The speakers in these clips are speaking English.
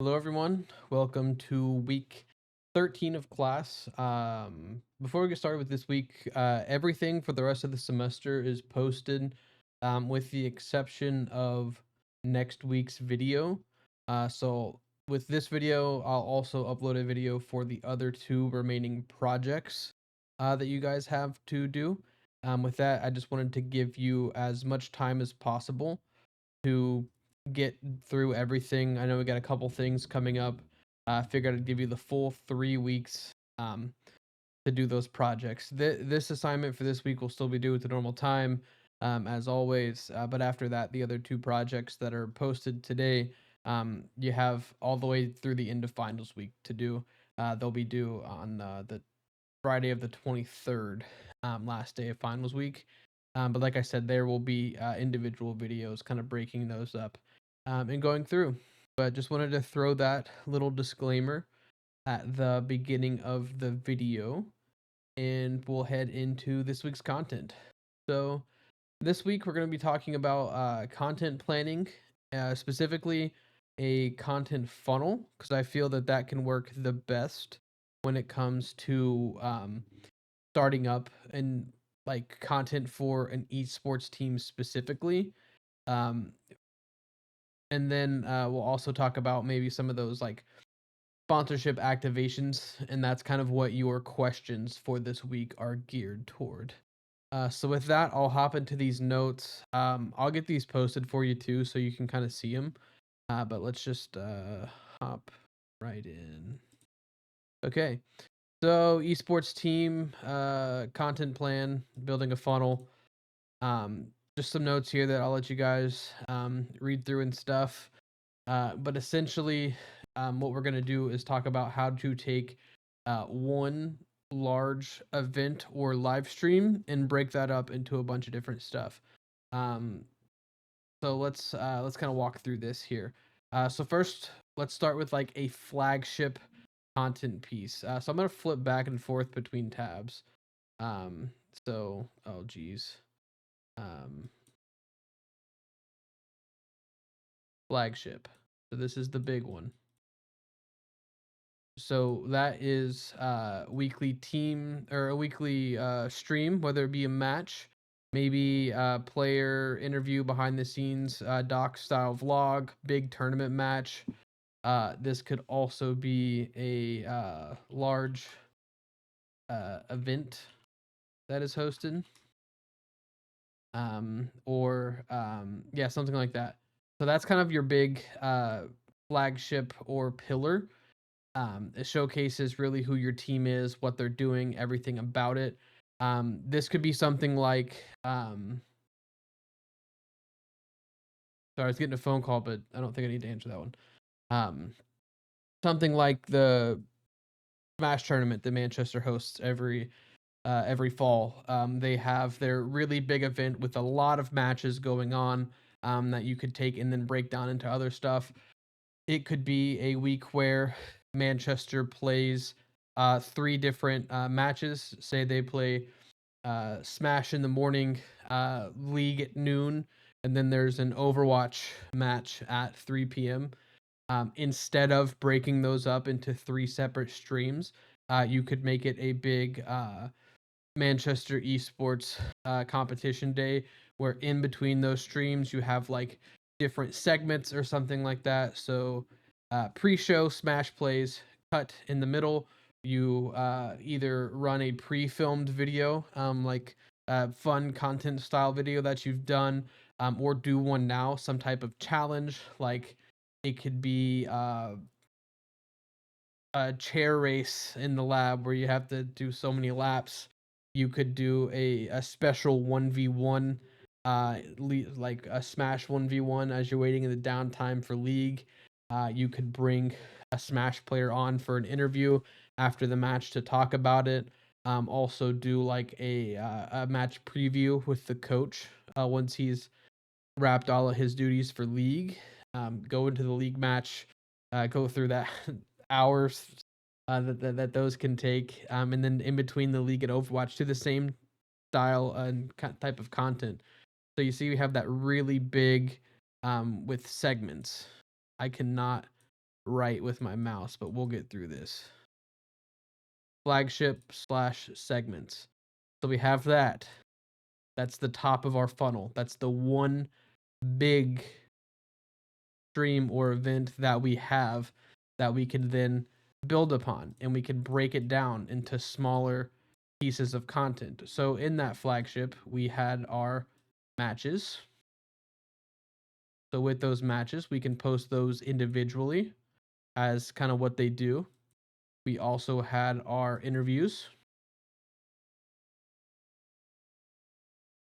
Hello, everyone. Welcome to week 13 of class. Before we get started with this week, everything for the rest of the semester is posted, with the exception of next week's video. So, with this video, I'll also upload a video for the other two remaining projects that you guys have to do. With that, I just wanted to give you as much time as possible to get through everything. I know we got a couple things coming up. I figured I'd give you the full 3 weeks to do those projects. This assignment for this week will still be due at the normal time, as always. But after that, the other two projects that are posted today, you have all the way through the end of finals week to do. They'll be due on the Friday of the 23rd, last day of finals week. But like I said, there will be individual videos kind of breaking those up and going through. But just wanted to throw that little disclaimer at the beginning of the video, and we'll head into this week's content. So, this week we're going to be talking about content planning, specifically a content funnel, because I feel that that can work the best when it comes to starting up and like content for an esports team specifically. Um, and then we'll also talk about maybe some of those like sponsorship activations, and that's kind of what your questions for this week are geared toward. So with that, I'll hop into these notes. I'll get these posted for you too, so you can kind of see them. But let's just hop right in. Okay. So esports team, content plan, building a funnel. Um, just some notes here that I'll let you guys read through and stuff. But essentially, what we're gonna do is talk about how to take one large event or live stream and break that up into a bunch of different stuff. Um, so let's kind of walk through this here. So first, let's start with like a flagship content piece. So I'm gonna flip back and forth between tabs. Um, oh geez. Um, Flagship. So this is the big one. So that is weekly team or a weekly stream, whether it be a match, maybe player interview, behind the scenes, doc style vlog, big tournament match. This could also be a large event that is hosted, or yeah, something like that. So that's kind of your big flagship or pillar. It showcases really who your team is, what they're doing, everything about it. This could be something like, sorry, I was getting a phone call, but I don't think I need to answer that one. Um, Something like the Smash tournament that Manchester hosts every fall. They have their really big event with a lot of matches going on, that you could take and then break down into other stuff. It could be a week where Manchester plays three different matches. Say they play Smash in the morning, League at noon, and then there's an Overwatch match at 3 p.m. Instead of breaking those up into three separate streams, you could make it a big Manchester esports competition day, where in between those streams you have like different segments or something like that. So pre-show Smash plays, cut in the middle. You either run a pre-filmed video, like fun content style video that you've done, or do one now, some type of challenge. Like it could be a chair race in the lab where you have to do so many laps. You could do a special 1v1, like a Smash 1v1 as you're waiting in the downtime for League. You could bring a Smash player on for an interview after the match to talk about it. Also do like a match preview with the coach once he's wrapped all of his duties for League. Go into the League match, go through that hours that those can take, and then in between the League and Overwatch, do the same style and type of content. So you see, we have that really big with segments. I cannot right with my mouse, but we'll get through this. Flagship / segments. So we have that. That's the top of our funnel. That's the one big stream or event that we have that we can then build upon, and we can break it down into smaller pieces of content. So in that flagship, we had our matches. So with those matches, we can post those individually as kind of what they do. We also had our interviews.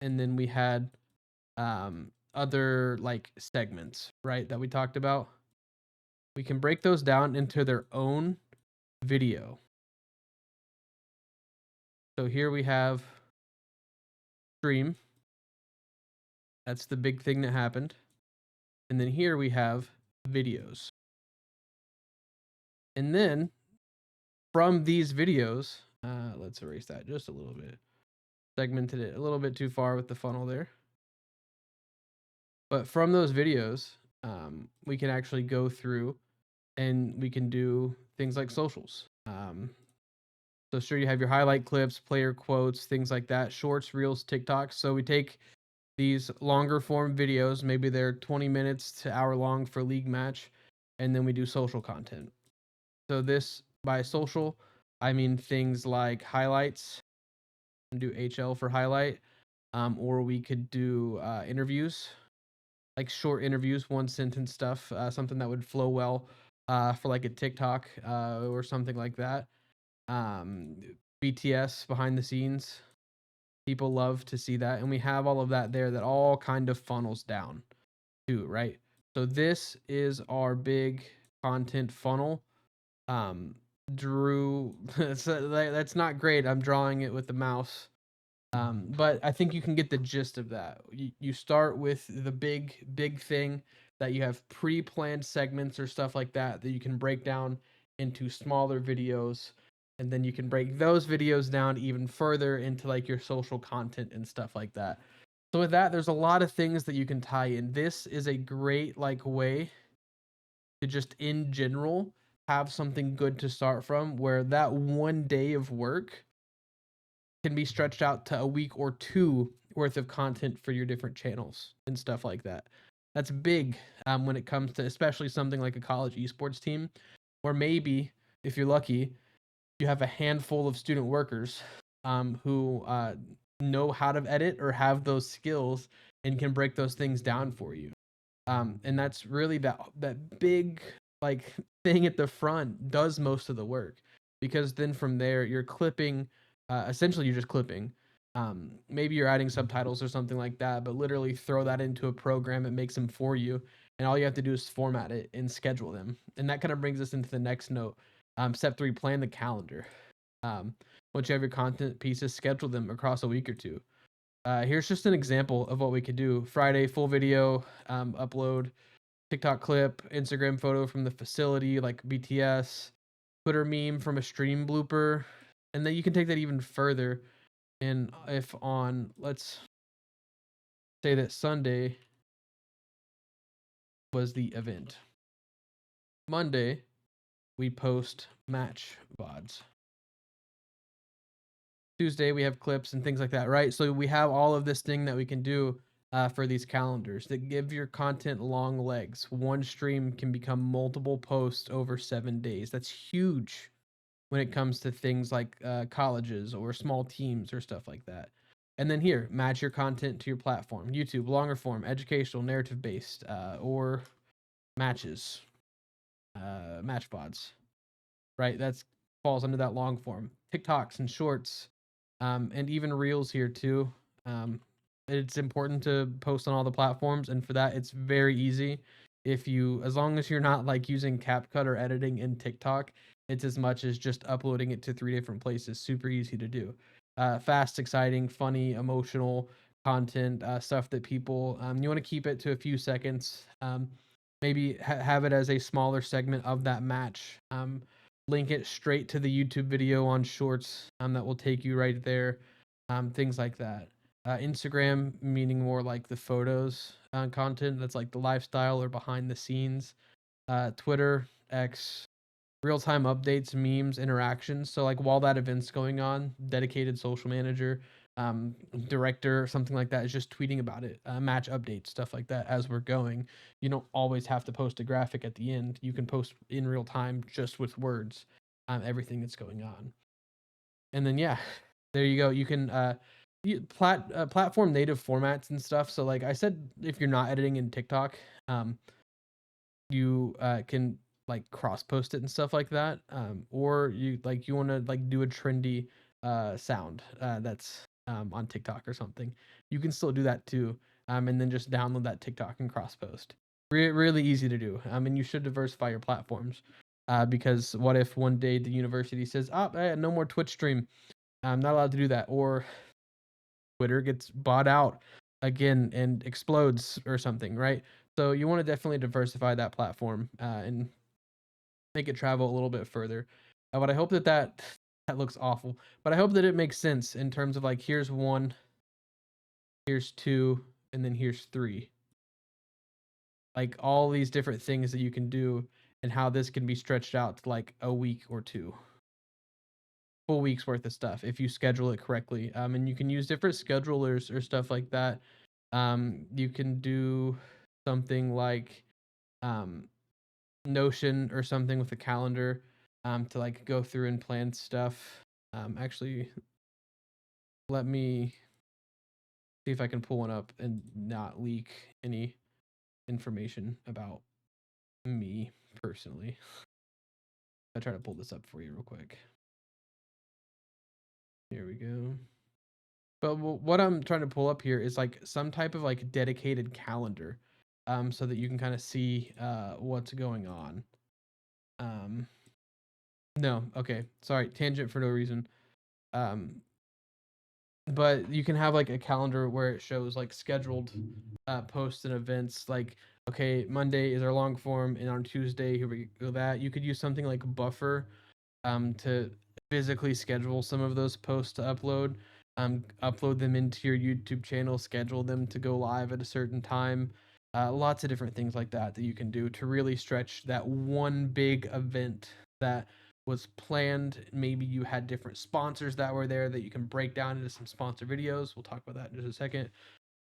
And then we had other like segments, right, that we talked about. We can break those down into their own video. So here we have stream. That's the big thing that happened. And then here we have videos. And then from these videos, let's erase that just a little bit. Segmented it a little bit too far with the funnel there. But from those videos, we can actually go through and we can do things like socials. So sure, you have your highlight clips, player quotes, things like that, shorts, reels, TikToks. So we take these longer form videos, maybe they're 20 minutes to hour long for league match, and then we do social content. So this, by social, I mean things like highlights, and do HL for highlight, or we could do interviews, like short interviews, one sentence stuff, something that would flow well for like a TikTok or something like that. BTS behind the scenes, people love to see that, and we have all of that there that all kind of funnels down too, right? So this is our big content funnel. Drew, that's not great. I'm drawing it with the mouse. But I think you can get the gist of that. You start with the big thing that you have pre-planned segments or stuff like that you can break down into smaller videos, and then you can break those videos down even further into like your social content and stuff like that. So with that, there's a lot of things that you can tie in. This is a great like way to just in general have something good to start from, where that one day of work can be stretched out to a week or two worth of content for your different channels and stuff like that. That's big when it comes to especially something like a college esports team, or maybe if you're lucky, you have a handful of student workers who know how to edit or have those skills and can break those things down for you. And that's really that big like thing at the front does most of the work, because then from there you're clipping, essentially you're just clipping. Maybe you're adding subtitles or something like that, but literally throw that into a program, it makes them for you, and all you have to do is format it and schedule them. And that kind of brings us into the next note. Step 3: plan the calendar. Once you have your content pieces, schedule them across a week or two. Here's just an example of what we could do. Friday, full video upload, TikTok clip, Instagram photo from the facility, like BTS, Twitter meme from a stream blooper. And then you can take that even further. And if on, let's say that Sunday was the event, Monday, we post match VODs. Tuesday we have clips and things like that, right? So we have all of this thing that we can do for these calendars that give your content long legs. One stream can become multiple posts over 7 days. That's huge when it comes to things like colleges or small teams or stuff like that. And then here, match your content to your platform. YouTube, longer form, educational, narrative based, or matches, match VODs, right? That's falls under that long form. TikToks and shorts, and even reels here too. It's important to post on all the platforms, and for that, it's very easy. If you, as long as you're not like using CapCut or editing in TikTok, it's as much as just uploading it to 3 different places. Super easy to do. Fast, exciting, funny, emotional content, stuff that people you want to keep it to a few seconds. Maybe have it as a smaller segment of that match. Link it straight to the YouTube video on Shorts that will take you right there. Things like that. Instagram, meaning more like the photos content that's like the lifestyle or behind the scenes. Twitter, X, real-time updates, memes, interactions. So like while that event's going on, dedicated social manager, director, something like that is just tweeting about it, match updates, stuff like that as we're going. You don't always have to post a graphic at the end. You can post in real time just with words, everything that's going on. And then yeah, there you go. You can platform native formats and stuff. So like I said, if you're not editing in TikTok, you can like cross post it and stuff like that, or you want to like do a trendy sound that's on TikTok or something, you can still do that too, and then just download that TikTok and cross post. Really easy to do. And you should diversify your platforms, because what if one day the university says, no more Twitch stream, I'm not allowed to do that, or Twitter gets bought out again and explodes or something, right? So you want to definitely diversify that platform, and make it travel a little bit further. But I hope that looks awful. But I hope that it makes sense in terms of like, here's one, here's two, and then here's three. Like all these different things that you can do, and how this can be stretched out to like a week or two. Full week's worth of stuff if you schedule it correctly. And you can use different schedulers or stuff like that. You can do something like Notion or something with a calendar, to like go through and plan stuff. Actually, let me see if I can pull one up and not leak any information about me personally. I'll try to pull this up for you real quick. Here we go. But what I'm trying to pull up here is like some type of like dedicated calendar, so that you can kind of see what's going on. No, okay, sorry, tangent for no reason. But you can have like a calendar where it shows like scheduled posts and events. Like, okay, Monday is our long form, and on Tuesday here we go. That you could use something like Buffer, to physically schedule some of those posts to upload. Upload them into your YouTube channel, schedule them to go live at a certain time. Lots of different things like that that you can do to really stretch that one big event that was planned. Maybe you had different sponsors that were there that you can break down into some sponsor videos. We'll talk about that in just a second.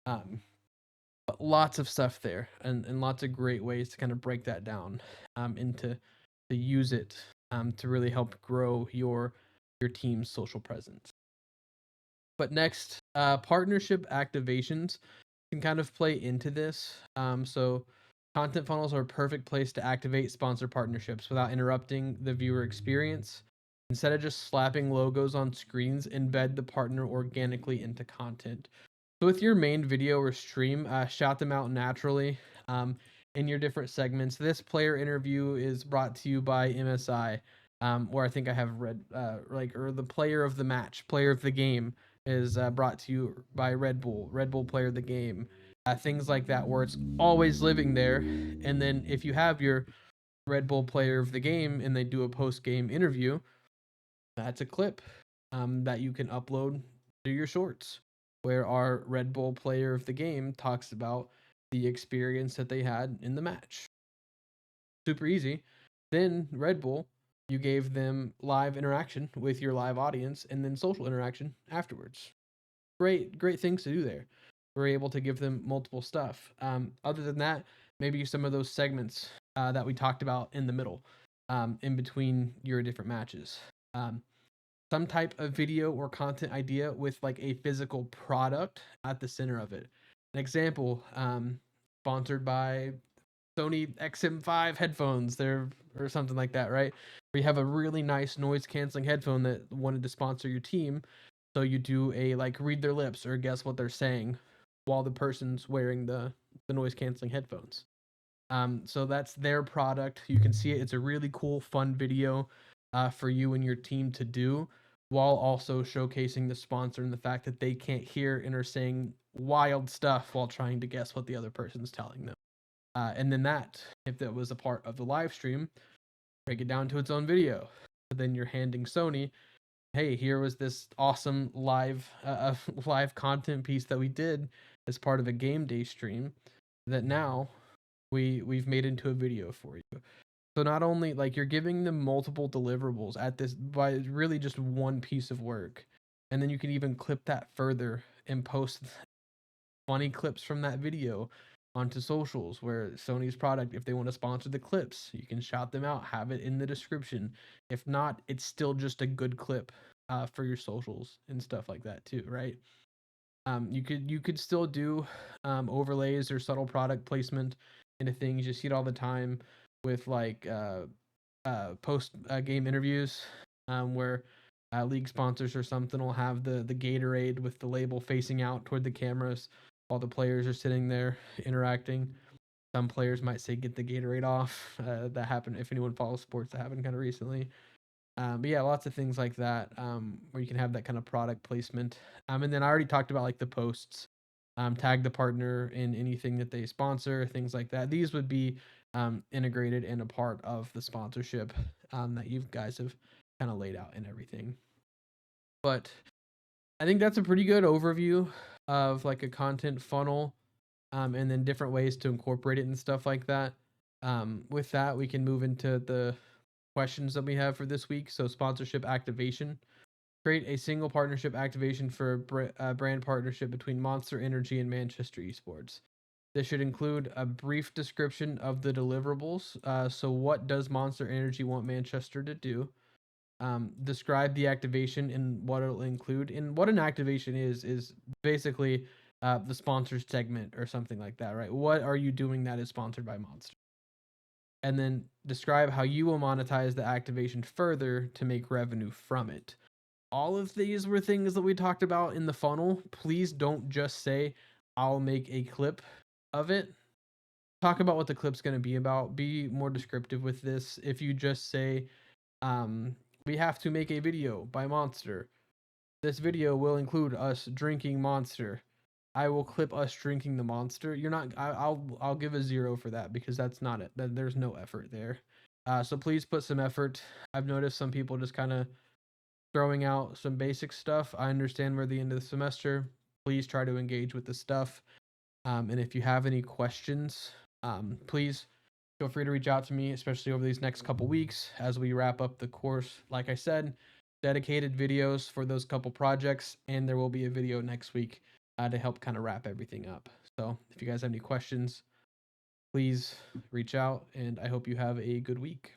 But lots of stuff there, and lots of great ways to kind of break that down, into to use it, to really help grow your team's social presence. But next, partnership activations can kind of play into this. So content funnels are a perfect place to activate sponsor partnerships without interrupting the viewer experience. Instead of just slapping logos on screens, embed the partner organically into content. So with your main video or stream, shout them out naturally, in your different segments. This player interview is brought to you by MSI, or I think I have read, or the player of the match, player of the game is brought to you by Red Bull, Red Bull player of the game. Things like that where it's always living there. And then if you have your Red Bull player of the game and they do a post game interview, that's a clip, that you can upload to your shorts, where our Red Bull player of the game talks about the experience that they had in the match. Super easy. Then Red Bull, you gave them live interaction with your live audience and then social interaction afterwards. Great things to do there. We're able to give them multiple stuff. Other than that, maybe some of those segments that we talked about in the middle, in between your different matches. Some type of video or content idea with like a physical product at the center of it. An example, sponsored by Sony XM5 headphones there or something like that, right? Where you have a really nice noise canceling headphone that wanted to sponsor your team. So you do a like read their lips or guess what they're saying while the person's wearing the noise canceling headphones. So that's their product. You can see it. It's a really cool, fun video for you and your team to do, while also showcasing the sponsor and the fact that they can't hear and are saying wild stuff while trying to guess what the other person's telling them. And then that, if that was a part of the live stream, break it down to its own video. So then you're handing Sony, hey, here was this awesome live live content piece that we did as part of a game day stream that now we've made into a video for you. So not only like you're giving them multiple deliverables at this by really just one piece of work. And then you can even clip that further and post funny clips from that video onto socials where Sony's product, if they want to sponsor the clips, you can shout them out, have it in the description. If not, it's still just a good clip for your socials and stuff like that too, right? You could still do overlays or subtle product placement into things. You see it all the time with like post game interviews where league sponsors or something will have the Gatorade with the label facing out toward the cameras while the players are sitting there interacting. Some players might say get the Gatorade off. That happened if anyone follows sports. That happened kind of recently. But yeah, lots of things like that where you can have that kind of product placement. And then I already talked about like the posts, tag the partner in anything that they sponsor, things like that. These would be integrated and a part of the sponsorship that you guys have kind of laid out and everything. But I think that's a pretty good overview of like a content funnel and then different ways to incorporate it and stuff like that. With that, we can move into the questions that we have for this week. So, sponsorship activation. Create a single partnership activation for a brand partnership between Monster Energy and Manchester Esports. This should include a brief description of the deliverables. So, what does Monster Energy want Manchester to do? Describe the activation and what it'll include. And what an activation is basically the sponsored segment or something like that, right? What are you doing that is sponsored by Monster? And then describe how you will monetize the activation further to make revenue from it. All of these were things that we talked about in the funnel. Please don't just say, I'll make a clip of it. Talk about what the clip's going to be about. Be more descriptive with this. If you just say, we have to make a video by Monster. This video will include us drinking Monster. I will clip us drinking the Monster. You're not. I'll give a 0 for that because that's not it. There's no effort there. So please put some effort. I've noticed some people just kind of throwing out some basic stuff. I understand we're at the end of the semester. Please try to engage with the stuff. And if you have any questions, please feel free to reach out to me, especially over these next couple weeks as we wrap up the course. Like I said, dedicated videos for those couple projects, and there will be a video next week to help kind of wrap everything up. So if you guys have any questions, please reach out, and I hope you have a good week.